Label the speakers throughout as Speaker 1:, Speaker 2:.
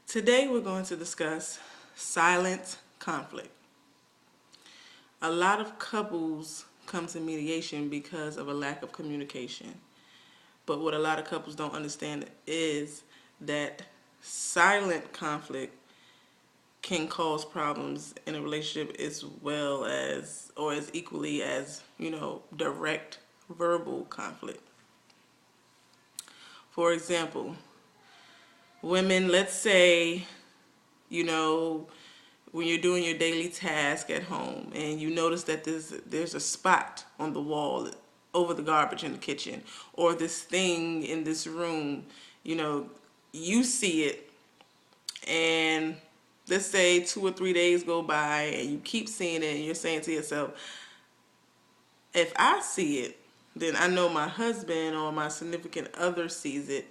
Speaker 1: Today we're going to discuss silent conflict. A lot of couples come to mediation because of a lack of communication. But what a lot of couples don't understand is that silent conflict can cause problems in a relationship as well as, or as equally as, direct verbal conflict. For example, women, let's say, you know, when you're doing your daily task at home and you notice that there's a spot on the wall over the garbage in the kitchen, or this thing in this room, you see it, and let's say 2 or 3 days go by and you keep seeing it and you're saying to yourself, if I see it, then I know my husband or my significant other sees it,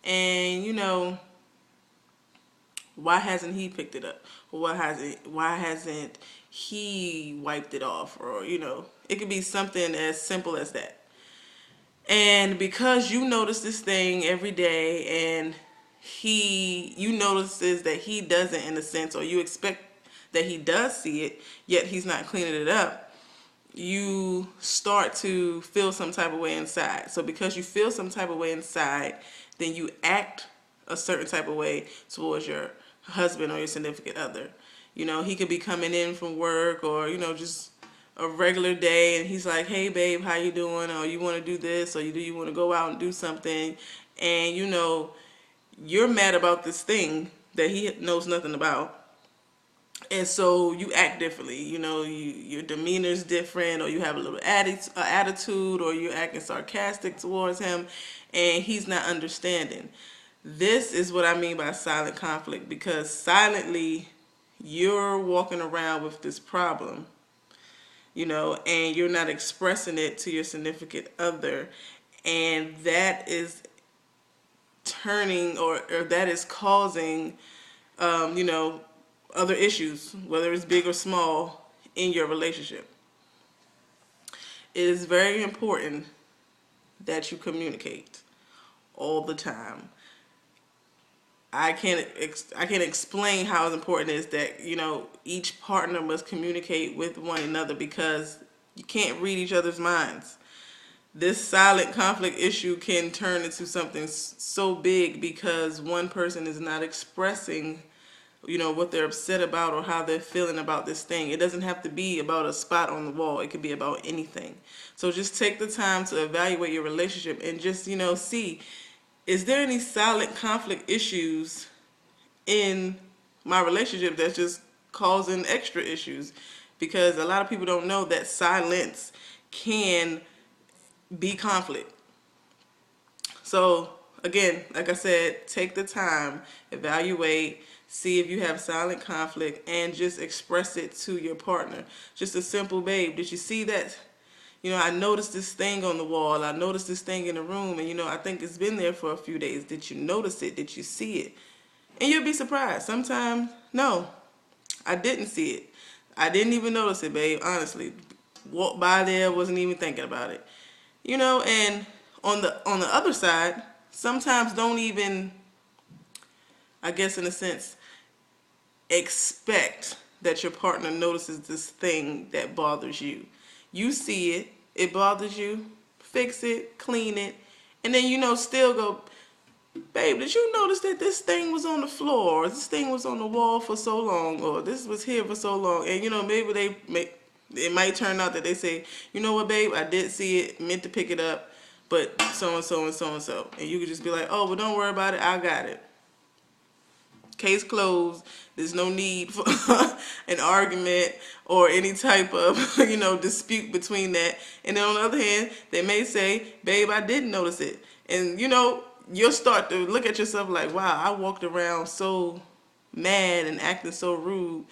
Speaker 1: and why hasn't he picked it up? Or why hasn't he wiped it off? Or, it could be something as simple as that. And because you notice this thing every day and you notices that he doesn't, in a sense, or you expect that he does see it, yet he's not cleaning it up, you start to feel some type of way inside. So because you feel some type of way inside, then you act a certain type of way towards your husband or your significant other. He could be coming in from work, or just a regular day, and he's like, hey babe, how you doing? Or you want to do this, or you want to go out and do something, and you're mad about this thing that he knows nothing about. And so you act differently. Your demeanor's different, or you have a little attitude, or you're acting sarcastic towards him, and he's not understanding. This is what I mean by silent conflict, because silently you're walking around with this problem, and you're not expressing it to your significant other, and that is turning, or that is causing, other issues, whether it's big or small, in your relationship. It is very important that you communicate all the time. I can't explain how important it is that each partner must communicate with one another, because you can't read each other's minds. This silent conflict issue can turn into something so big because one person is not expressing what they're upset about or how they're feeling about this thing. It doesn't have to be about a spot on the wall. It could be about anything. So just take the time to evaluate your relationship and just see, is there any silent conflict issues in my relationship that's just causing extra issues? Because a lot of people don't know that silence can be conflict. So again, like I said, take the time, evaluate, see if you have silent conflict, and just express it to your partner. Just a simple, babe, did you see that? I noticed this thing on the wall. I noticed this thing in the room, and I think it's been there for a few days. Did you notice it? Did you see it? And you'll be surprised. Sometimes, no, I didn't see it. I didn't even notice it, babe. Honestly, walked by there, wasn't even thinking about it. And on the other side, sometimes don't even, I guess in a sense, expect that your partner notices this thing that bothers you. You see it, it bothers you, fix it, clean it, and then still go, babe, did you notice that this thing was on the floor, or this thing was on the wall for so long, or this was here for so long? And maybe it might turn out that they say, you know what, babe, I did see it, meant to pick it up, but so and so and so and so. And you could just be like, oh, well, don't worry about it, I got it. Case closed. There's no need for an argument or any type of, dispute between that. And then on the other hand, they may say, babe, I didn't notice it. And, you'll start to look at yourself like, wow, I walked around so mad and acting so rude,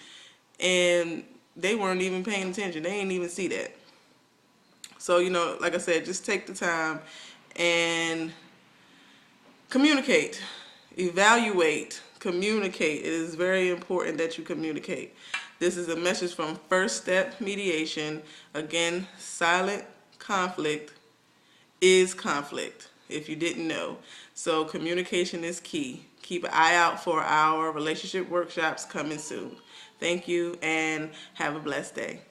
Speaker 1: and they weren't even paying attention. They didn't even see that. So, like I said, just take the time and communicate, evaluate, communicate. It is very important that you communicate. This is a message from First Step Mediation. Again, silent conflict is conflict. if you didn't know. So communication is key. Keep an eye out for our relationship workshops coming soon. Thank you and have a blessed day.